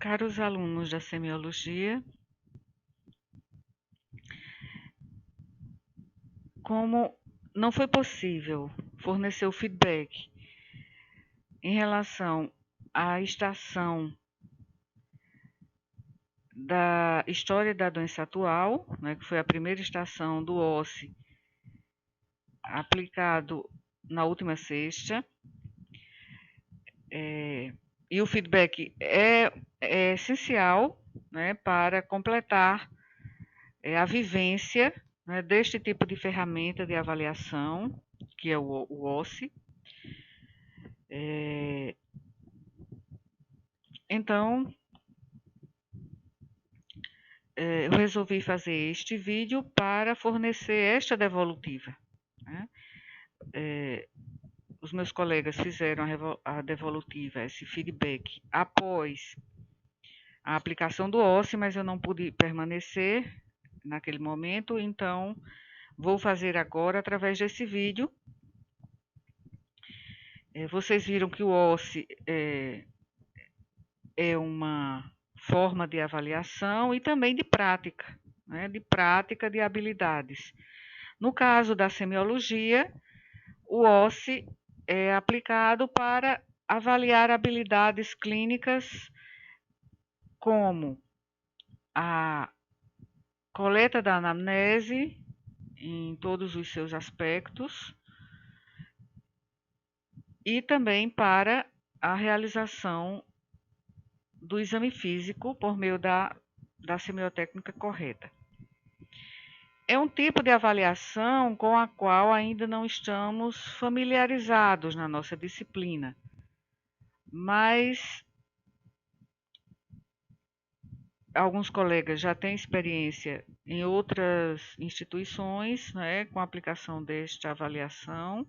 Caros alunos da semiologia, como não foi possível fornecer o feedback em relação à estação da história da doença atual, né, que foi a primeira estação do OSCE aplicado na última sexta, e o feedback é essencial, né, para completar a vivência, né, deste tipo de ferramenta de avaliação, que é o OSCE. Então, eu resolvi fazer este vídeo para fornecer esta devolutiva, né? Os meus colegas fizeram a devolutiva, esse feedback, após a aplicação do OSCE, mas eu não pude permanecer naquele momento, então vou fazer agora através desse vídeo. Vocês viram que o OSCE é uma forma de avaliação e também de prática, né, de habilidades. No caso da semiologia, o OSCE é aplicado para avaliar habilidades clínicas como a coleta da anamnese em todos os seus aspectos e também para a realização do exame físico por meio da semiotécnica correta. É um tipo de avaliação com a qual ainda não estamos familiarizados na nossa disciplina, mas alguns colegas já têm experiência em outras instituições, né, com a aplicação desta avaliação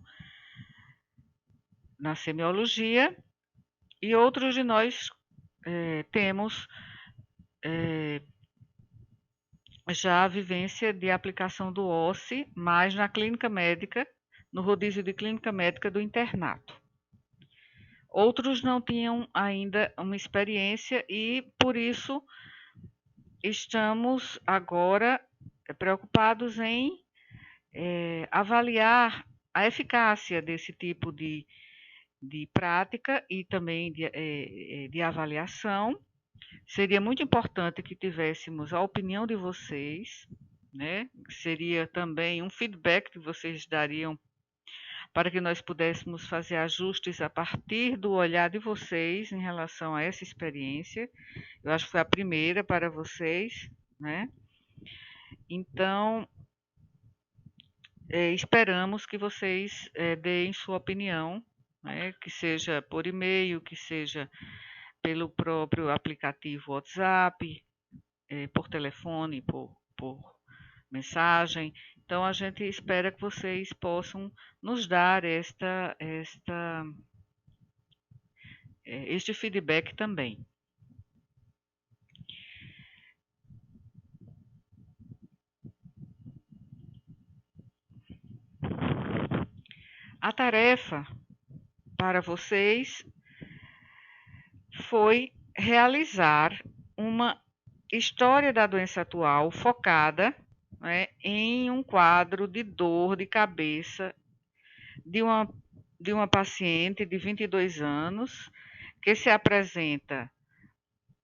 na semiologia, e outros de nós temos já a vivência de aplicação do OSCE, mas na clínica médica, no rodízio de clínica médica do internato. Outros não tinham ainda uma experiência e, por isso, estamos agora preocupados em avaliar a eficácia desse tipo de prática e também de avaliação. Seria muito importante que tivéssemos a opinião de vocês, né? Seria também um feedback que vocês dariam para que nós pudéssemos fazer ajustes a partir do olhar de vocês em relação a essa experiência. Eu acho que foi a primeira para vocês, né? Então, esperamos que vocês deem sua opinião, né? Que seja por e-mail, que seja pelo próprio aplicativo WhatsApp, por telefone, por mensagem. Então, a gente espera que vocês possam nos dar este feedback também. A tarefa para vocês foi realizar uma história da doença atual focada, né, em um quadro de dor de cabeça de uma paciente de 22 anos que se apresenta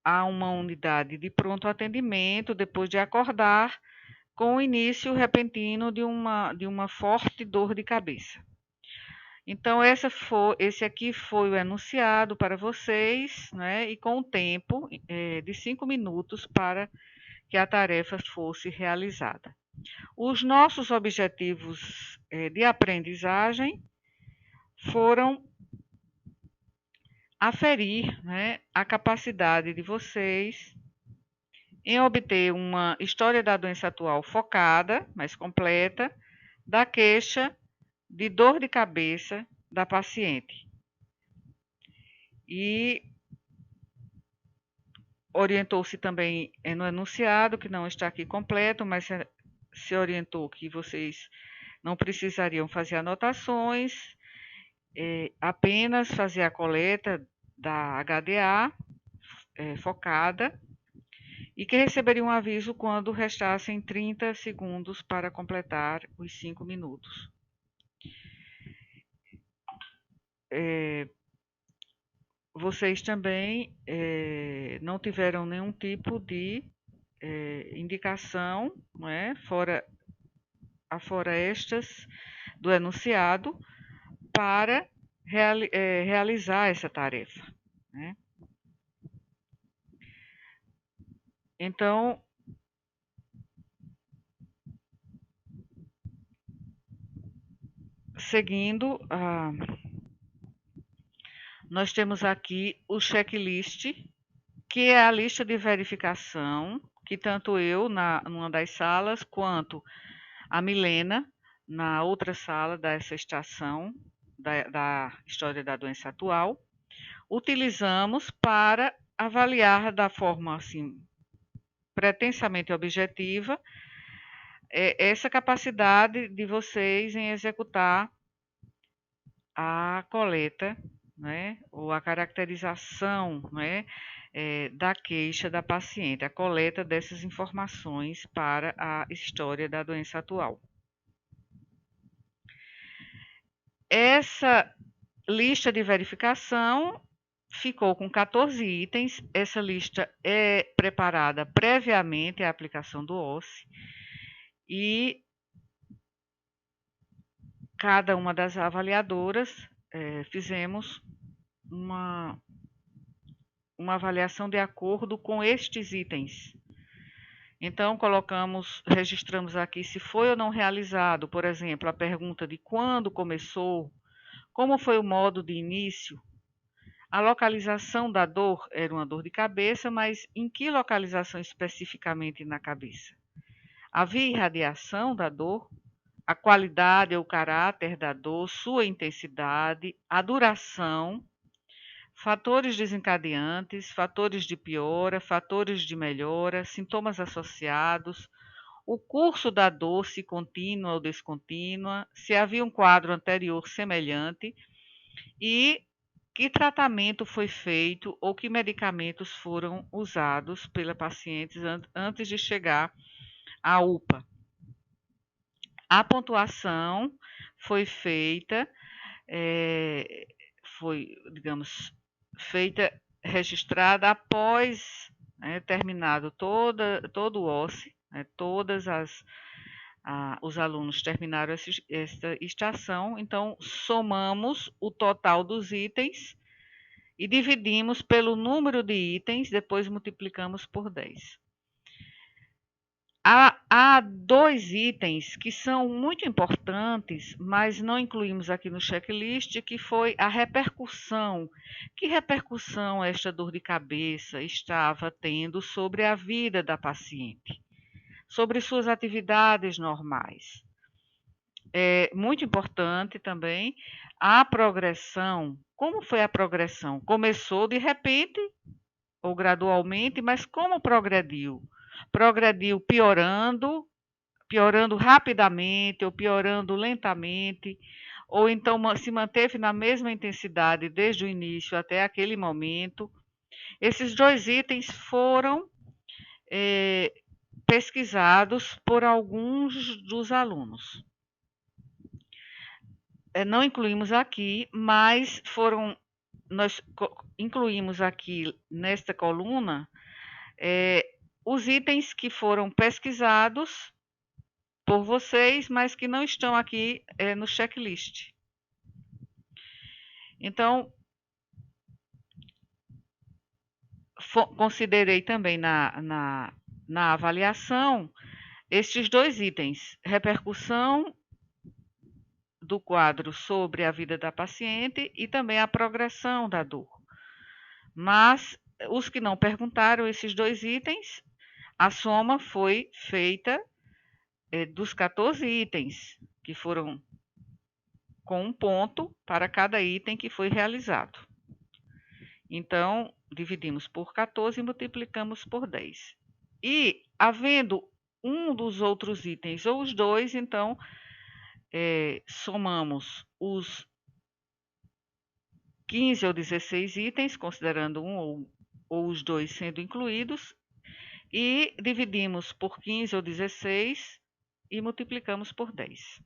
a uma unidade de pronto atendimento depois de acordar com o início repentino de uma forte dor de cabeça. Então, esse aqui foi o enunciado para vocês, né, e com o tempo de 5 minutos para que a tarefa fosse realizada. Os nossos objetivos de aprendizagem foram aferir, né, a capacidade de vocês em obter uma história da doença atual focada, mais completa, da queixa de dor de cabeça da paciente. E orientou-se também no enunciado, que não está aqui completo, mas se orientou que vocês não precisariam fazer anotações, apenas fazer a coleta da HDA, focada e que receberiam um aviso quando restassem 30 segundos para completar os 5 minutos. Vocês também não tiveram nenhum tipo de indicação, não é? fora estas do enunciado, para realizar essa tarefa, né? Então, seguindo, nós temos aqui o checklist, que é a lista de verificação que tanto eu, numa das salas, quanto a Milena, na outra sala dessa estação da história da doença atual, utilizamos para avaliar da forma assim pretensamente objetiva essa capacidade de vocês em executar a coleta, né, ou a caracterização, né, da queixa da paciente, a coleta dessas informações para a história da doença atual. Essa lista de verificação ficou com 14 itens. Essa lista é preparada previamente à aplicação do OSCE e cada uma das avaliadoras fizemos uma avaliação de acordo com estes itens. Então, registramos aqui se foi ou não realizado, por exemplo, a pergunta de quando começou, como foi o modo de início, a localização da dor era uma dor de cabeça, mas em que localização especificamente na cabeça? Havia irradiação da dor? A qualidade ou caráter da dor, sua intensidade, a duração, fatores desencadeantes, fatores de piora, fatores de melhora, sintomas associados, o curso da dor, se contínua ou descontínua, se havia um quadro anterior semelhante e que tratamento foi feito ou que medicamentos foram usados pela paciente antes de chegar à UPA. A pontuação foi feita, registrada após terminado todo o OSCE, os alunos terminaram esta estação, então somamos o total dos itens e dividimos pelo número de itens, depois multiplicamos por 10. Há 2 itens que são muito importantes, mas não incluímos aqui no checklist, que foi a repercussão. Que repercussão esta dor de cabeça estava tendo sobre a vida da paciente, sobre suas atividades normais. É muito importante também a progressão. Como foi a progressão? Começou de repente ou gradualmente, mas como progrediu? Progrediu piorando rapidamente ou piorando lentamente, ou então se manteve na mesma intensidade desde o início até aquele momento. Esses 2 itens foram pesquisados por alguns dos alunos. Não incluímos aqui, mas nós incluímos aqui nesta coluna os itens que foram pesquisados por vocês, mas que não estão aqui no checklist. Então, considerei também na avaliação estes 2 itens, repercussão do quadro sobre a vida da paciente e também a progressão da dor. Mas os que não perguntaram esses 2 itens, a soma foi feita dos 14 itens, que foram com 1 ponto para cada item que foi realizado. Então, dividimos por 14 e multiplicamos por 10. E, havendo um dos outros itens ou os 2, então, somamos os 15 ou 16 itens, considerando um ou ou os dois sendo incluídos, e dividimos por 15 ou 16 e multiplicamos por 10.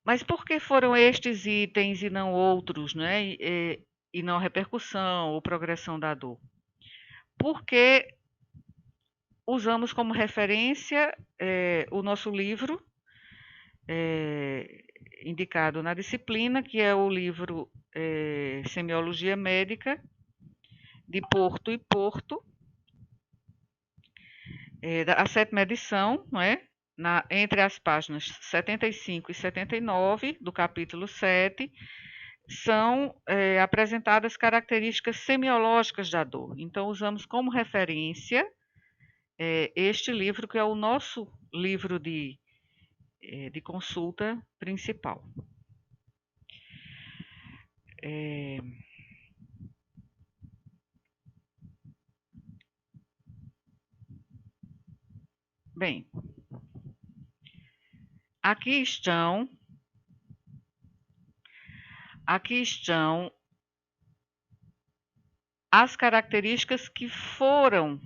Mas por que foram estes itens e não outros, né? E não a repercussão ou progressão da dor? Porque usamos como referência o nosso livro, indicado na disciplina, que é o livro Semiologia Médica, de Porto e Porto, a 7ª edição, não é? Entre as páginas 75 e 79 do capítulo 7, são apresentadas características semiológicas da dor. Então, usamos como referência este livro, que é o nosso livro de consulta principal. Bem, aqui estão as características que foram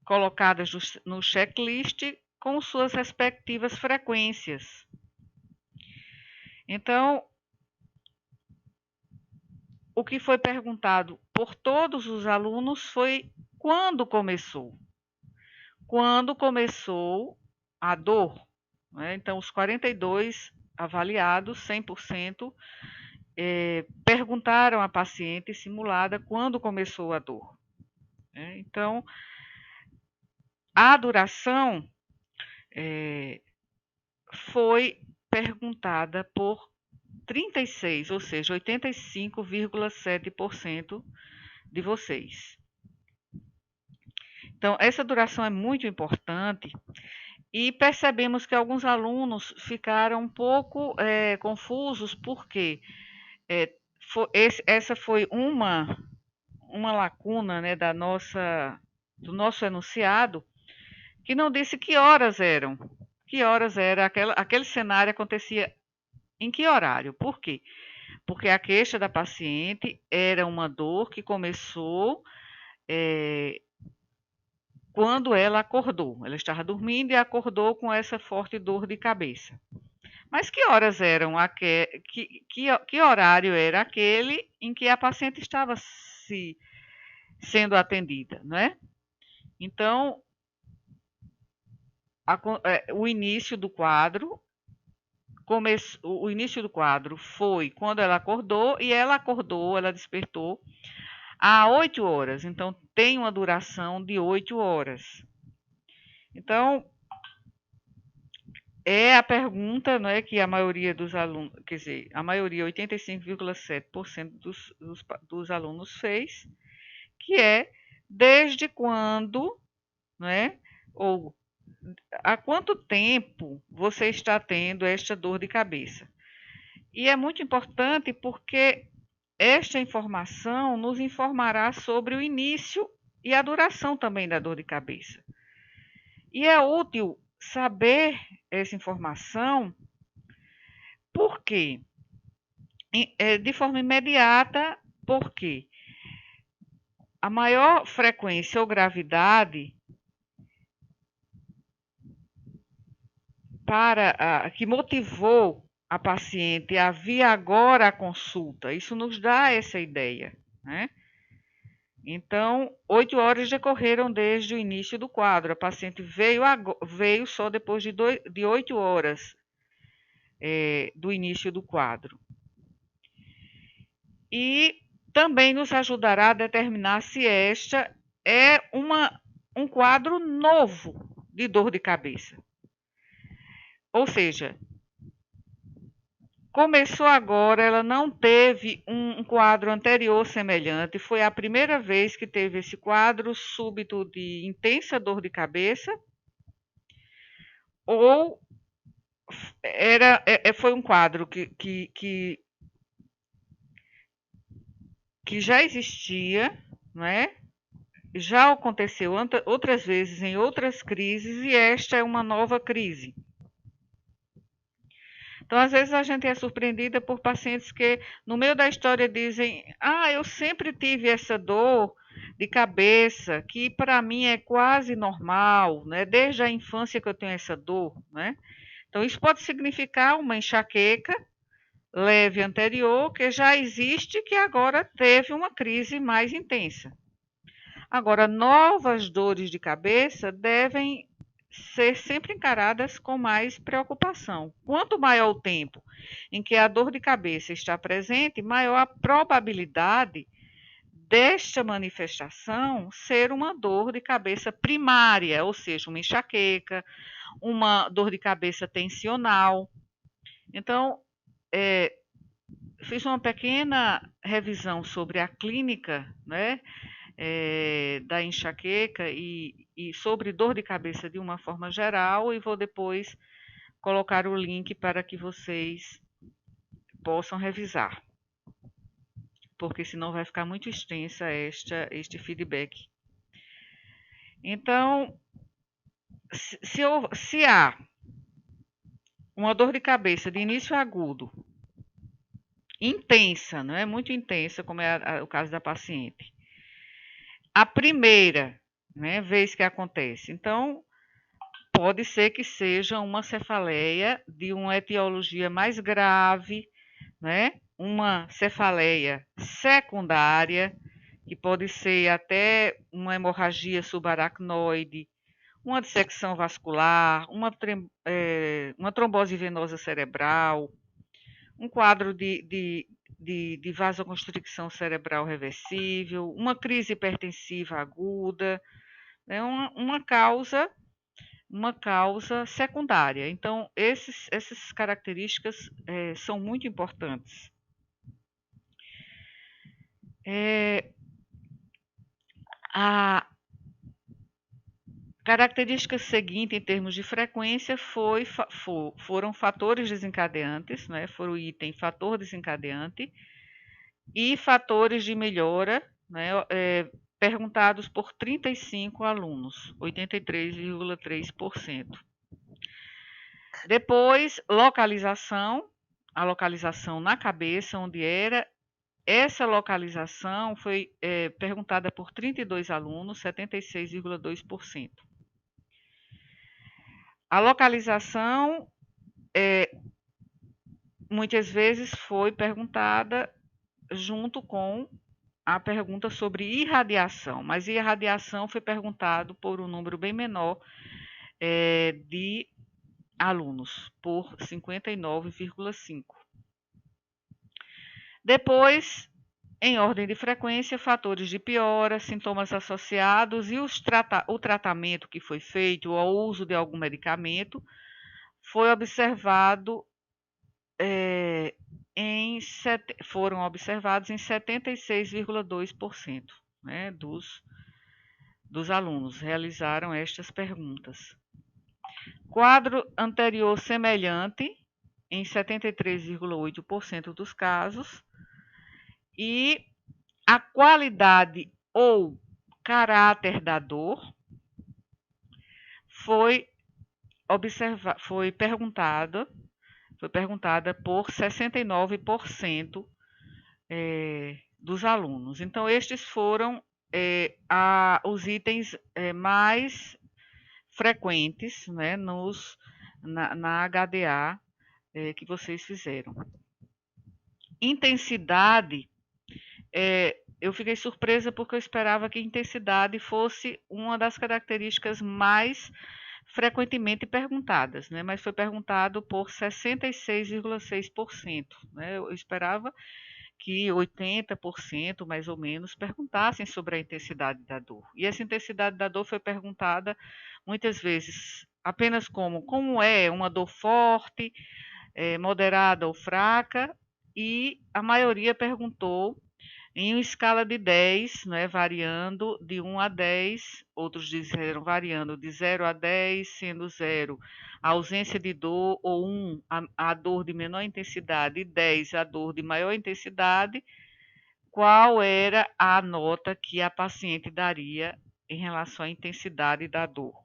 colocadas no checklist com suas respectivas frequências. Então, o que foi perguntado por todos os alunos foi quando começou. Quando começou a dor, né? Então, os 42 avaliados, 100%, perguntaram à paciente simulada quando começou a dor. Então, a duração foi perguntada por 36, ou seja, 85,7% de vocês. Então, essa duração é muito importante e percebemos que alguns alunos ficaram um pouco confusos, porque essa foi uma lacuna, né, do nosso enunciado, que não disse que horas eram. Que horas era aquele cenário, acontecia em que horário? Por quê? Porque a queixa da paciente era uma dor que começou quando ela acordou. Ela estava dormindo e acordou com essa forte dor de cabeça. Mas que horas eram? Que horário era aquele em que a paciente estava sendo atendida, não é? Então, o início do quadro foi quando ela acordou, e ela despertou há 8 horas. Então, tem uma duração de 8 horas. Então, é a pergunta, não é, que a maioria dos alunos, quer dizer, a maioria, 85,7% dos alunos fez, que é desde quando, não é, ou há quanto tempo você está tendo esta dor de cabeça. E é muito importante porque esta informação nos informará sobre o início e a duração também da dor de cabeça. E é útil saber essa informação porque de forma imediata, porque a maior frequência ou gravidade que motivou a paciente a vir agora à consulta, isso nos dá essa ideia, né? Então, 8 horas decorreram desde o início do quadro. A paciente veio só depois de 8 horas do início do quadro. E também nos ajudará a determinar se esta é um quadro novo de dor de cabeça. Ou seja, começou agora, ela não teve um quadro anterior semelhante, foi a primeira vez que teve esse quadro súbito de intensa dor de cabeça, ou foi um quadro que já existia, não é? Já aconteceu outras vezes em outras crises, e esta é uma nova crise. Então, às vezes, a gente é surpreendida por pacientes que, no meio da história, dizem: Ah, eu sempre tive essa dor de cabeça, que para mim é quase normal, né? Desde a infância que eu tenho essa dor, né? Então, isso pode significar uma enxaqueca leve anterior que já existe, que agora teve uma crise mais intensa. Agora, novas dores de cabeça devem ser sempre encaradas com mais preocupação. Quanto maior o tempo em que a dor de cabeça está presente, maior a probabilidade desta manifestação ser uma dor de cabeça primária, ou seja, uma enxaqueca, uma dor de cabeça tensional. Então, fiz uma pequena revisão sobre a clínica, né, da enxaqueca e sobre dor de cabeça de uma forma geral, e vou depois colocar o link para que vocês possam revisar, porque senão vai ficar muito extensa este feedback. Então, se há uma dor de cabeça de início agudo, intensa, não é muito intensa, como é o caso da paciente, a primeira, né, vez que acontece, então pode ser que seja uma cefaleia de uma etiologia mais grave, né? Uma cefaleia secundária, que pode ser até uma hemorragia subaracnoide, uma dissecção vascular, uma trombose venosa cerebral, um quadro de vasoconstricção cerebral reversível, uma crise hipertensiva aguda, né? Uma causa secundária. Então, essas características são muito importantes. A característica seguinte, em termos de frequência, foram fatores desencadeantes, né? Foram o item fator desencadeante e fatores de melhora, né? Perguntados por 35 alunos, 83,3%. Depois, localização, a localização na cabeça, onde era. Essa localização foi perguntada por 32 alunos, 76,2%. A localização, muitas vezes, foi perguntada junto com a pergunta sobre irradiação, mas irradiação foi perguntado por um número bem menor de alunos, por 59,5%. Depois, em ordem de frequência, fatores de piora, sintomas associados e o tratamento que foi feito ou o uso de algum medicamento foi observado foram observados em 76,2%, né, dos alunos realizaram estas perguntas. Quadro anterior semelhante em 73,8% dos casos, e a qualidade ou caráter da dor foi perguntada por 69% dos alunos. Então, estes foram os itens mais frequentes, né, na HDA que vocês fizeram. Intensidade, eu fiquei surpresa porque eu esperava que intensidade fosse uma das características mais frequentemente perguntadas, né? Mas foi perguntado por 66,6%. Né? Eu esperava que 80%, mais ou menos, perguntassem sobre a intensidade da dor. E essa intensidade da dor foi perguntada muitas vezes apenas como é uma dor forte, moderada ou fraca, e a maioria perguntou em uma escala de 10, né, variando de 1 a 10, outros disseram variando de 0 a 10, sendo 0 a ausência de dor, ou 1 a dor de menor intensidade e 10 a dor de maior intensidade, qual era a nota que a paciente daria em relação à intensidade da dor.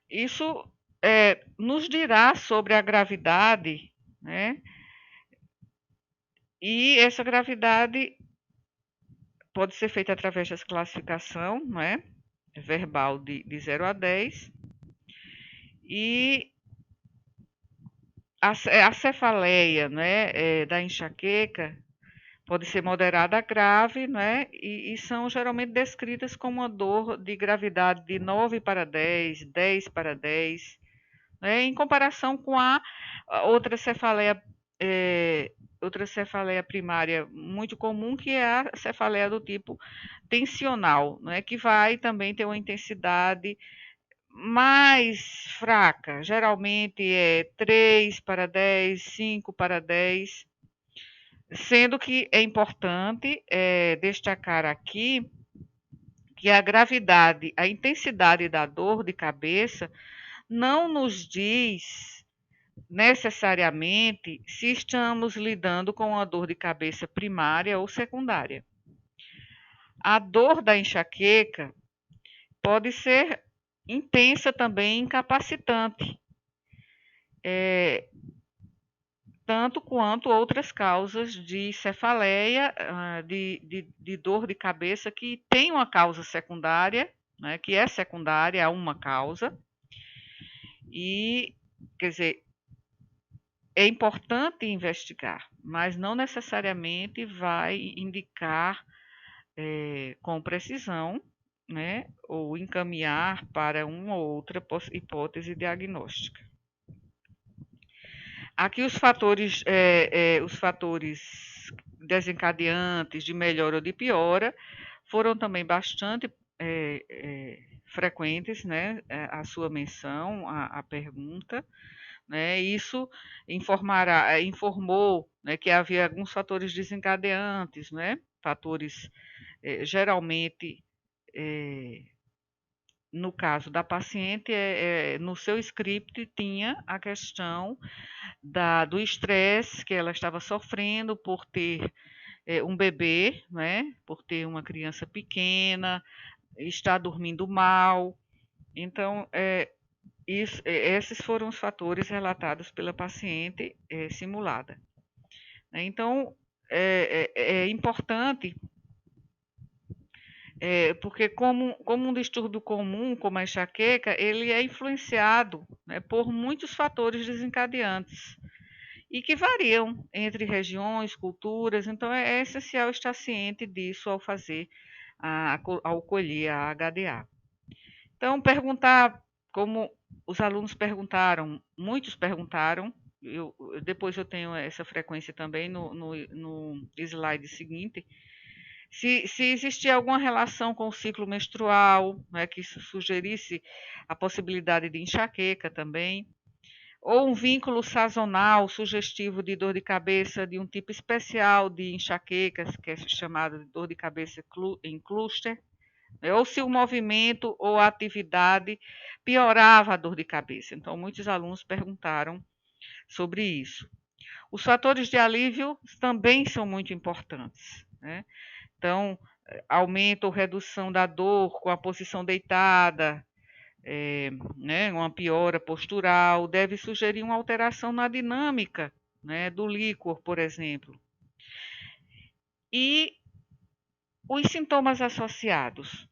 Isso nos dirá sobre a gravidade, né? E essa gravidade pode ser feita através da classificação, né? Verbal de 0 a 10. E a cefaleia, né, da enxaqueca pode ser moderada a grave, né? E são geralmente descritas como uma dor de gravidade de 9 para 10, 10 para 10, né? Em comparação com a é, outra cefaleia primária muito comum, que é a cefaleia do tipo tensional, né? Que vai também ter uma intensidade mais fraca, geralmente é 3 para 10, 5 para 10, sendo que é importante destacar aqui que a gravidade, a intensidade da dor de cabeça não nos diz necessariamente se estamos lidando com uma dor de cabeça primária ou secundária. A dor da enxaqueca pode ser intensa também, incapacitante, tanto quanto outras causas de cefaleia, de dor de cabeça que tem uma causa secundária, né, que é secundária a uma causa, e, quer dizer, é importante investigar, mas não necessariamente vai indicar com precisão, né, ou encaminhar para uma ou outra hipótese diagnóstica. Aqui os fatores desencadeantes de melhora ou de piora foram também bastante frequentes, né, a sua menção, a pergunta, né, isso informou, né, que havia alguns fatores desencadeantes, né, fatores geralmente no caso da paciente, no seu script tinha a questão do estresse que ela estava sofrendo por ter um bebê, né? Por ter uma criança pequena, estar dormindo mal. Então, esses foram os fatores relatados pela paciente simulada. Então, é importante, porque como um distúrbio comum, como a enxaqueca, ele é influenciado, né, por muitos fatores desencadeantes e que variam entre regiões, culturas, então é essencial estar ciente disso ao fazer, ao colher a HDA. Então, perguntar, como os alunos perguntaram, muitos perguntaram, depois eu tenho essa frequência também no slide seguinte, se existia alguma relação com o ciclo menstrual, né, que sugerisse a possibilidade de enxaqueca também, ou um vínculo sazonal sugestivo de dor de cabeça de um tipo especial de enxaquecas, que é chamado de dor de cabeça em cluster, né, ou se o movimento ou a atividade piorava a dor de cabeça. Então, muitos alunos perguntaram sobre isso. Os fatores de alívio também são muito importantes, né? Então, aumento ou redução da dor com a posição deitada, né, uma piora postural, deve sugerir uma alteração na dinâmica, né, do líquor, por exemplo. E os sintomas associados.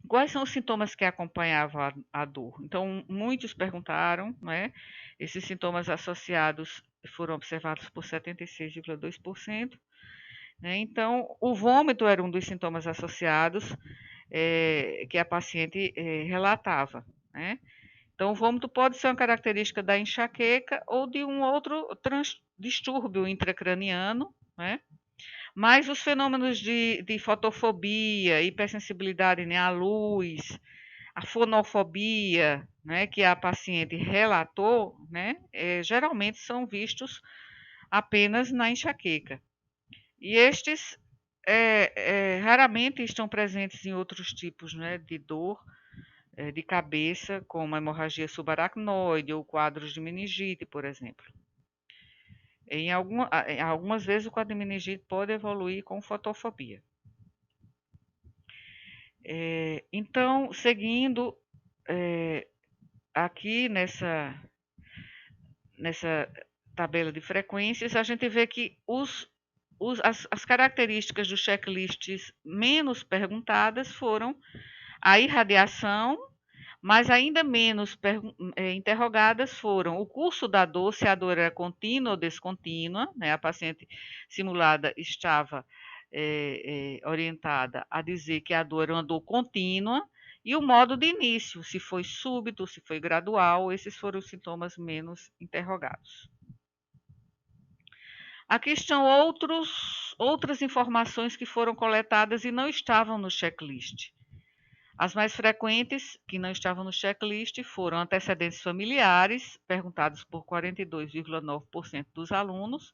Quais são os sintomas que acompanhavam a dor? Então, muitos perguntaram, né? Esses sintomas associados foram observados por 76,2%. Né? Então, o vômito era um dos sintomas associados que a paciente relatava, né? Então, o vômito pode ser uma característica da enxaqueca ou de um outro distúrbio intracraniano, né? Mas os fenômenos de fotofobia, hipersensibilidade, né, à luz, a fonofobia, né, que a paciente relatou, né, geralmente são vistos apenas na enxaqueca. E estes raramente estão presentes em outros tipos, né, de dor de cabeça, como a hemorragia subaracnoide ou quadros de meningite, por exemplo. Em algumas vezes o quadro de meningite pode evoluir com fotofobia. Então, seguindo aqui nessa tabela de frequências, a gente vê que as características dos checklists menos perguntadas foram a irradiação, mas ainda menos interrogadas foram o curso da dor, se a dor era contínua ou descontínua, né? A paciente simulada estava orientada a dizer que a dor era uma dor contínua, e o modo de início, se foi súbito, se foi gradual, esses foram os sintomas menos interrogados. Aqui estão outras informações que foram coletadas e não estavam no checklist. As mais frequentes, que não estavam no checklist, foram antecedentes familiares, perguntados por 42,9% dos alunos,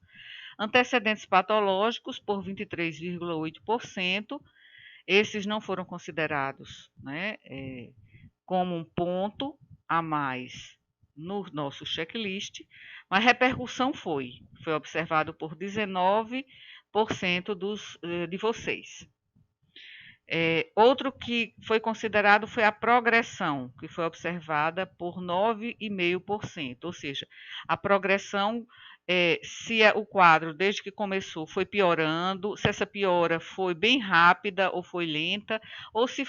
antecedentes patológicos, por 23,8%, esses não foram considerados, né, como um ponto a mais no nosso checklist, mas repercussão foi observado por 19% de vocês. Outro que foi considerado foi a progressão, que foi observada por 9,5%, ou seja, a progressão, se o quadro, desde que começou, foi piorando, se essa piora foi bem rápida ou foi lenta, ou se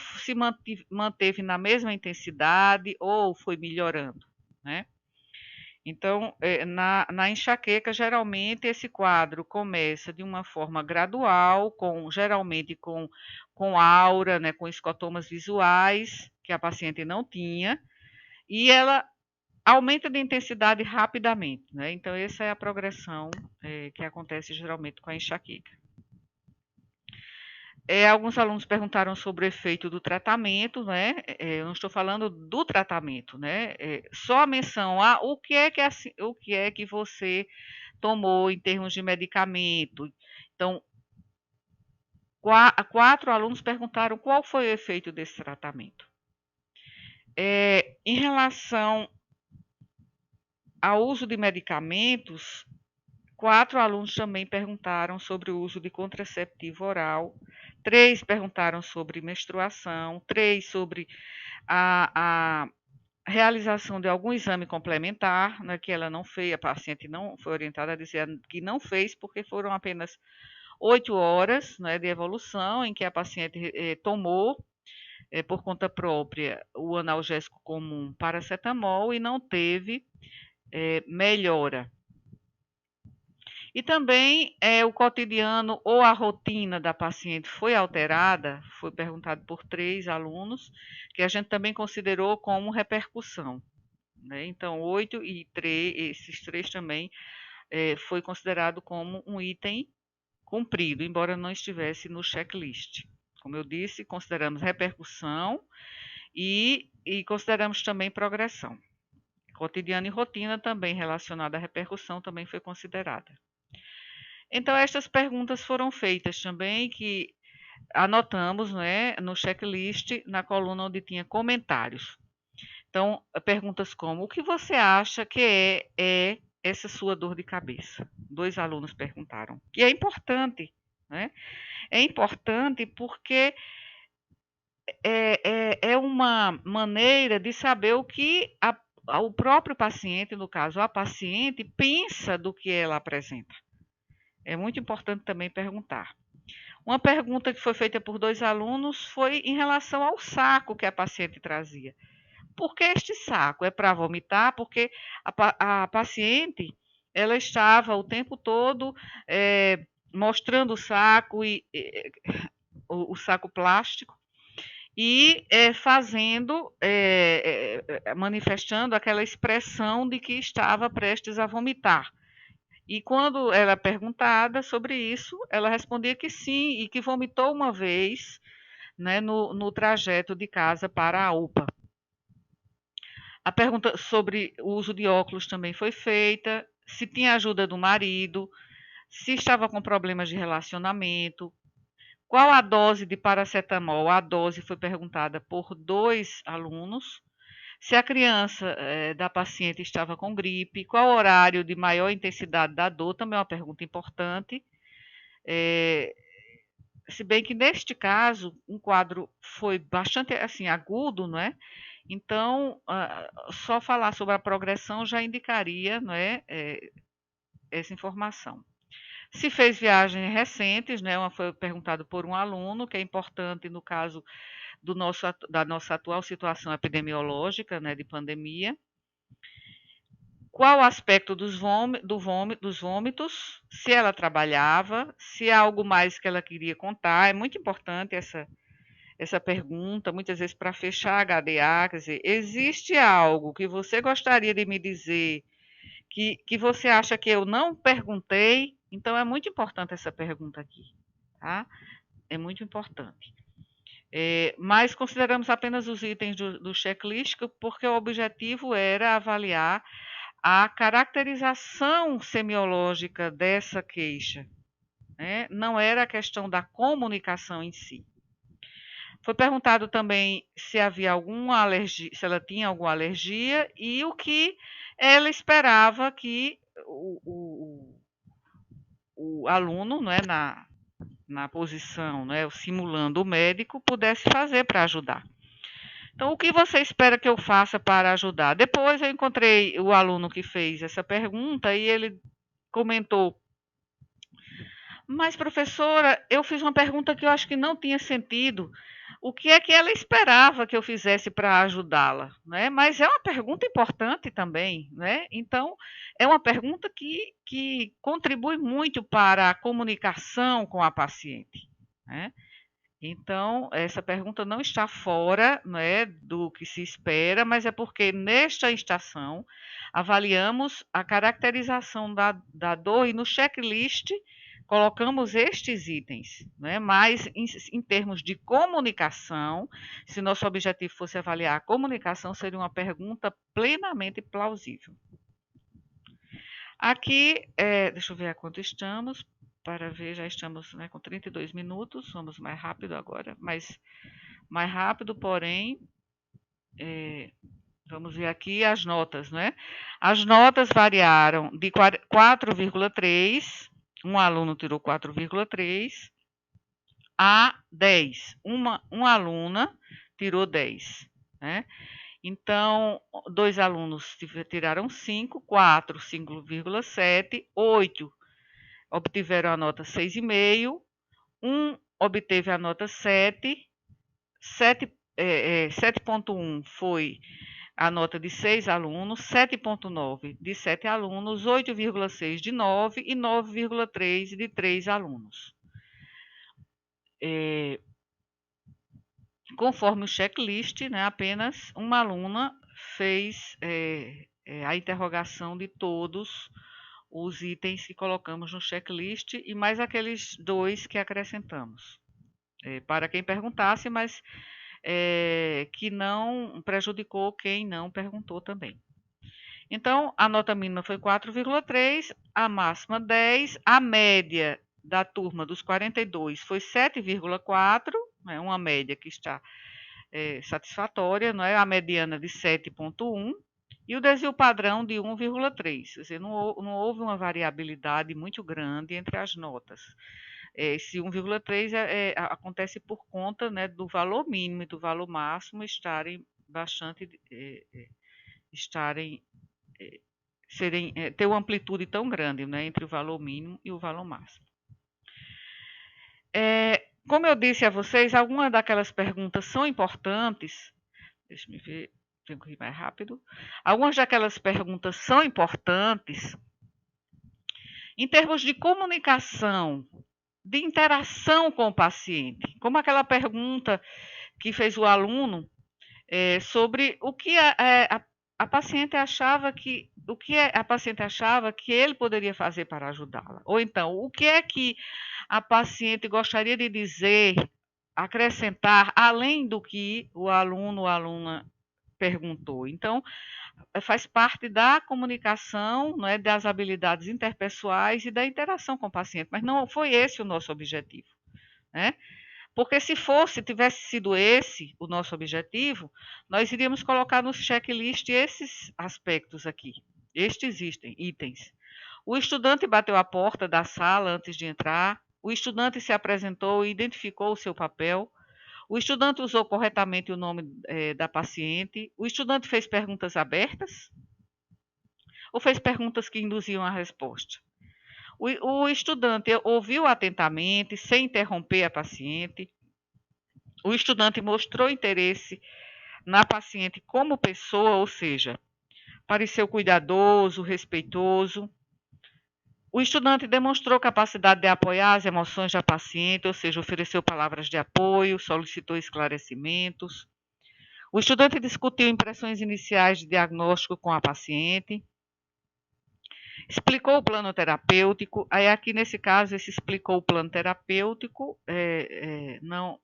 manteve na mesma intensidade ou foi melhorando, né? Então, na enxaqueca, geralmente esse quadro começa de uma forma gradual, geralmente com aura, né, com escotomas visuais, que a paciente não tinha, e ela aumenta de intensidade rapidamente, né? Então, essa é a progressão que acontece geralmente com a enxaqueca. Alguns alunos perguntaram sobre o efeito do tratamento, né? Eu não estou falando do tratamento, né? Só a menção a o que é que você tomou em termos de medicamento. Então, 4 alunos perguntaram qual foi o efeito desse tratamento. Em relação ao uso de medicamentos, 4 alunos também perguntaram sobre o uso de contraceptivo oral, 3 perguntaram sobre menstruação, 3 sobre a realização de algum exame complementar, né, que ela não fez, a paciente não foi orientada a dizer que não fez, porque foram apenas 8 horas, né, de evolução, em que a paciente tomou por conta própria o analgésico comum paracetamol e não teve melhora. E também o cotidiano ou a rotina da paciente foi alterada, foi perguntado por 3 alunos, que a gente também considerou como repercussão, né? Então, 8 e 3, esses 3 também foi considerado como um item cumprido, embora não estivesse no checklist. Como eu disse, consideramos repercussão e consideramos também progressão. Cotidiano e rotina também relacionada à repercussão também foi considerada. Então, estas perguntas foram feitas também, que anotamos, né, no checklist, na coluna onde tinha comentários. Então, perguntas como: o que você acha que é essa sua dor de cabeça? 2 alunos perguntaram. E é importante, né? É importante porque é uma maneira de saber o que o próprio paciente, no caso, a paciente, pensa do que ela apresenta. É muito importante também perguntar. Uma pergunta que foi feita por 2 alunos foi em relação ao saco que a paciente trazia. Por que este saco? É para vomitar? Porque a paciente, ela estava o tempo todo mostrando o saco o saco plástico e manifestando aquela expressão de que estava prestes a vomitar. E quando ela é perguntada sobre isso, ela respondia que sim, e que vomitou uma vez, né, no trajeto de casa para a UPA. A pergunta sobre o uso de óculos também foi feita, se tinha ajuda do marido, se estava com problemas de relacionamento, qual a dose de paracetamol. A dose foi perguntada por 2 alunos. Se a criança da paciente estava com gripe, qual o horário de maior intensidade da dor, também é uma pergunta importante. Se bem que neste caso, um quadro foi bastante assim agudo, não é? Então, só falar sobre a progressão já indicaria, não é, essa informação. Se fez viagens recentes, né, foi perguntado por um aluno, que é importante no caso da nossa atual situação epidemiológica, né, de pandemia. Qual o aspecto dos vômitos, se ela trabalhava, se há algo mais que ela queria contar. É muito importante essa pergunta, muitas vezes para fechar a HDA, quer dizer, existe algo que você gostaria de me dizer que você acha que eu não perguntei? Então é muito importante essa pergunta aqui, tá? É muito importante. Mas consideramos apenas os itens do checklist, porque o objetivo era avaliar a caracterização semiológica dessa queixa, né? Não era a questão da comunicação em si. Foi perguntado também se havia alguma alergia, se ela tinha alguma alergia e o que ela esperava que o aluno, né, na posição, né, simulando o médico, pudesse fazer para ajudar. Então, o que você espera que eu faça para ajudar? Depois eu encontrei o aluno que fez essa pergunta e ele comentou: mas, professora, eu fiz uma pergunta que eu acho que não tinha sentido. O que é que ela esperava que eu fizesse para ajudá-la? Né? Mas é uma pergunta importante também. Né? Então, é uma pergunta que contribui muito para a comunicação com a paciente. Né? Então, essa pergunta não está fora, né, do que se espera, mas é porque nesta estação avaliamos a caracterização da dor e no checklist colocamos estes itens, né? Mas em termos de comunicação, se nosso objetivo fosse avaliar a comunicação, seria uma pergunta plenamente plausível. Aqui, deixa eu ver a quanto estamos, para ver, já estamos, né, com 32 minutos, vamos mais rápido agora, mas mais rápido, porém, vamos ver aqui as notas, né? As notas variaram de 4,3, um aluno tirou 4,3, a 10. Uma aluna tirou 10, né? Então, dois alunos tiraram 5, 4, 5,7, 8 obtiveram a nota 6,5, um obteve a nota 7, 7,1 foi a nota de 6 alunos, 7,9 de 7 alunos, 8,6 de 9 e 9,3 de 3 alunos. Conforme o checklist, né, apenas uma aluna fez a interrogação de todos os itens que colocamos no checklist e mais aqueles 2 que acrescentamos. Para quem perguntasse, mas que não prejudicou quem não perguntou também. Então, a nota mínima foi 4,3, a máxima 10, a média da turma dos 42 foi 7,4, né, uma média que está satisfatória, não é? A mediana de 7,1 e o desvio padrão de 1,3. Quer dizer, não houve uma variabilidade muito grande entre as notas. Esse 1,3 acontece por conta, né, do valor mínimo e do valor máximo estarem bastante ter uma amplitude tão grande, né, entre o valor mínimo e o valor máximo. Como eu disse a vocês, algumas daquelas perguntas são importantes. Deixa eu ver, tenho que ir mais rápido. Algumas daquelas perguntas são importantes em termos de comunicação, de interação com o paciente, como aquela pergunta que fez o aluno sobre o que a paciente achava que a paciente achava que ele poderia fazer para ajudá-la, ou então o que é que a paciente gostaria de dizer, acrescentar além do que o aluno ou a aluna perguntou. Então, faz parte da comunicação, não é, das habilidades interpessoais e da interação com o paciente, mas não foi esse o nosso objetivo, né? Porque se tivesse sido esse o nosso objetivo, nós iríamos colocar no checklist esses aspectos aqui, estes itens. O estudante bateu a porta da sala antes de entrar, o estudante se apresentou e identificou o seu papel, O estudante usou corretamente o nome da paciente? O estudante fez perguntas abertas? Ou fez perguntas que induziam a resposta? O estudante ouviu atentamente, sem interromper a paciente? O estudante mostrou interesse na paciente como pessoa, ou seja, pareceu cuidadoso, respeitoso? O estudante demonstrou capacidade de apoiar as emoções da paciente, ou seja, ofereceu palavras de apoio, solicitou esclarecimentos. O estudante discutiu impressões iniciais de diagnóstico com a paciente. Explicou o plano terapêutico. Aí aqui nesse caso, esse explicou o plano terapêutico, não,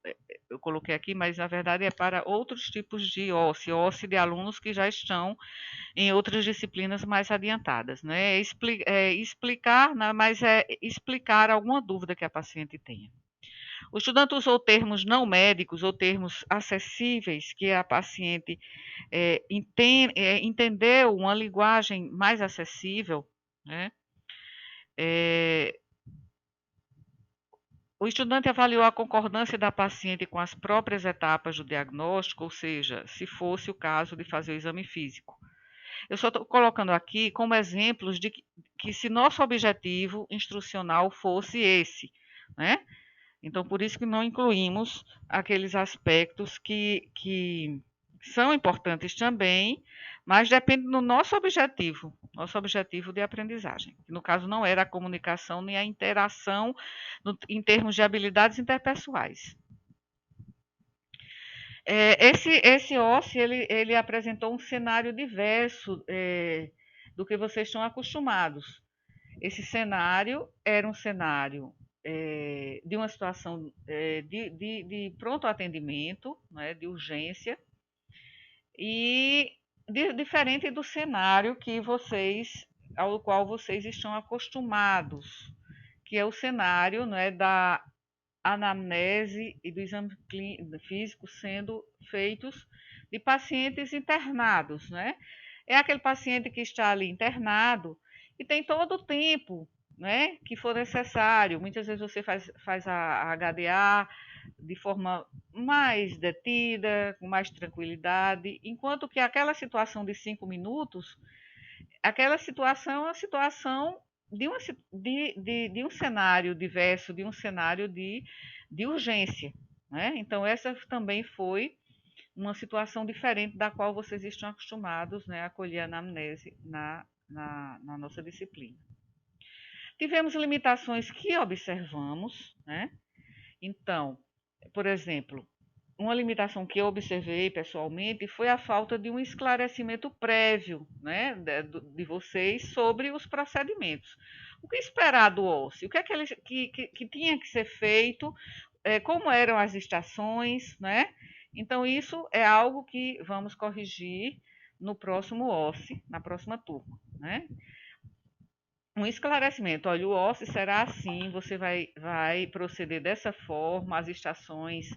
eu coloquei aqui, mas na verdade é para outros tipos de OSCE de alunos que já estão em outras disciplinas mais adiantadas, né? Explicar, mas é explicar alguma dúvida que a paciente tenha. O estudante usou termos não médicos ou termos acessíveis que a paciente entendeu uma linguagem mais acessível, né? O estudante avaliou a concordância da paciente com as próprias etapas do diagnóstico, ou seja, se fosse o caso de fazer o exame físico. Eu só estou colocando aqui como exemplos de que se nosso objetivo instrucional fosse esse, né? Então, por isso que não incluímos aqueles aspectos que são importantes também, mas depende do nosso objetivo de aprendizagem. No caso, não era a comunicação nem a interação em termos de habilidades interpessoais. Esse OSCE, ele apresentou um cenário diverso do que vocês estão acostumados. Esse cenário era um cenário de uma situação de pronto atendimento, né, de urgência, e diferente do cenário ao qual vocês estão acostumados, que é o cenário, né, da anamnese e do exame físico sendo feitos de pacientes internados, né? É aquele paciente que está ali internado e tem todo o tempo, né, que for necessário. Muitas vezes você faz a HDA de forma mais detida, com mais tranquilidade, enquanto que aquela situação de 5 minutos, aquela situação é uma situação de um cenário diverso, de um cenário de urgência, né? Então, essa também foi uma situação diferente da qual vocês estão acostumados, né, a acolher a anamnese na nossa disciplina. Tivemos limitações que observamos, né? Então, por exemplo, uma limitação que eu observei pessoalmente foi a falta de um esclarecimento prévio, né, de vocês sobre os procedimentos. O que esperar do OSCE? O que é que tinha que ser feito? Como eram as estações, né? Então, isso é algo que vamos corrigir no próximo OSCE, na próxima turma, né? Um esclarecimento, olha, o OSCE será assim, você vai proceder dessa forma, as estações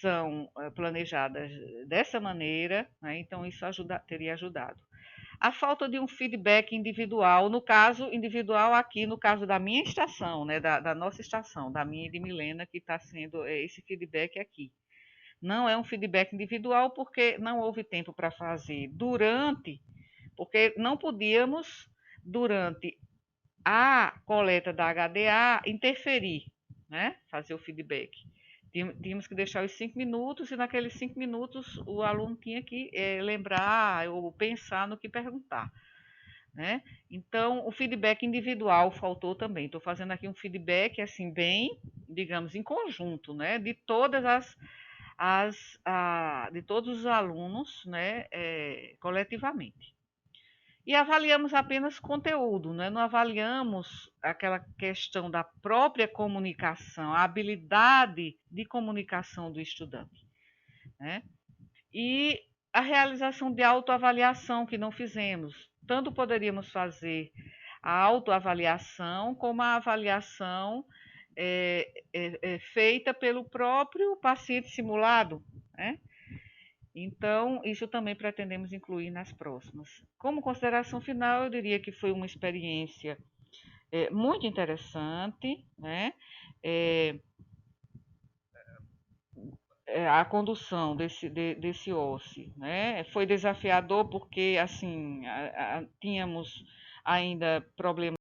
são planejadas dessa maneira, né? Então isso teria ajudado. A falta de um feedback individual, no caso individual aqui, no caso da minha estação, né? Da nossa estação, da minha e de Milena, que está sendo esse feedback aqui. Não é um feedback individual porque não houve tempo para fazer porque não podíamos, durante a coleta da HDA, interferir, né? Fazer o feedback. Tínhamos que deixar os 5 minutos e naqueles 5 minutos o aluno tinha que lembrar ou pensar no que perguntar, né? Então, o feedback individual faltou também. Estou fazendo aqui um feedback, assim, bem, digamos, em conjunto, né? De de todos os alunos, né? Coletivamente. E avaliamos apenas conteúdo, né? Não avaliamos aquela questão da própria comunicação, a habilidade de comunicação do estudante, né? E a realização de autoavaliação que não fizemos. Tanto poderíamos fazer a autoavaliação como a avaliação feita pelo próprio paciente simulado, né? Então, isso também pretendemos incluir nas próximas. Como consideração final, eu diria que foi uma experiência muito interessante, né? a condução desse OSCE, né? Foi desafiador porque assim tínhamos ainda problemas